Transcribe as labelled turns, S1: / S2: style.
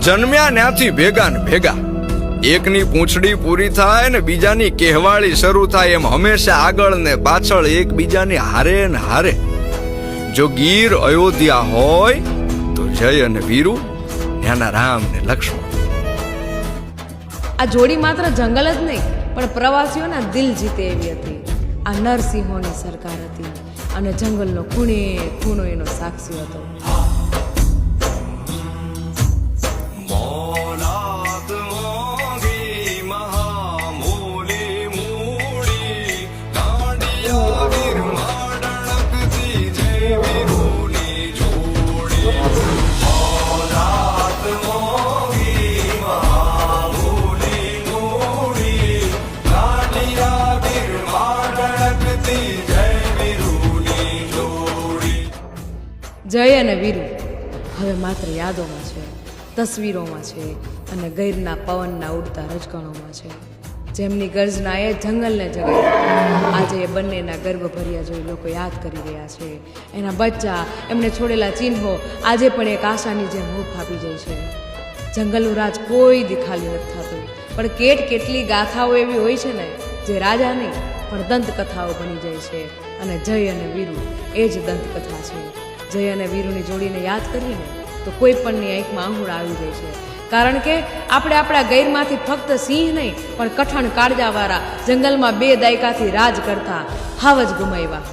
S1: જન્મ્યા ન્યાથી ભેગા ને ભેગા, એકની પૂંછડી પૂરી થાય ને બીજાની કહેવાળી શરૂ થાય, એમ હંમેશા આગળ ને પાછળ એકબીજાની હારે ને હારે. જો ગીર અયોધ્યા હોય તો જય અને વીરુ, ત્યાંના રામ ને લક્ષ્મણ.
S2: આ જોડી માત્ર જંગલ જ નહીં પણ પ્રવાસીઓના દિલ જીતે એવી હતી. આ નરસિંહોની સરકાર હતી અને જંગલનો ખૂણે ખૂણો એનો સાક્ષી હતો. જય અને વીરુ હવે માત્ર યાદોમાં છે, તસવીરોમાં છે અને ગૈરના પવનના ઉડતા રજકણોમાં છે. જેમની ગર્જનાએ જંગલને જગાડ્યું, આજે એ બંનેના ગર્ભભર્યા જોઈ લોકો યાદ કરી રહ્યા છે. એના બચ્ચા, એમને છોડેલા ચિહ્નો આજે પણ એક આશાની જેમ હૂંફ આપી જાય છે. જંગલનું રાજ કોઈ દી ખાલી નથી થતું, પણ કેટલી ગાથાઓ એવી હોય છે ને જે રાજા નહીં પણ દંતકથાઓ બની જાય છે. અને જય અને વીરુ એ જ દંતકથા છે. જય અને વીરુની જોડીને યાદ કરીને તો કોઈ પણની આંખમાં આંહુડા આવી જાય છે. કારણ કે આપણે આપણા ગૈરમાંથી ફક્ત સિંહ નહીં પણ કઠણ કાળજાવાળા જંગલમાં 2 દાયકાથી રાજ કરતા હાવજ ગુમાવ્યા.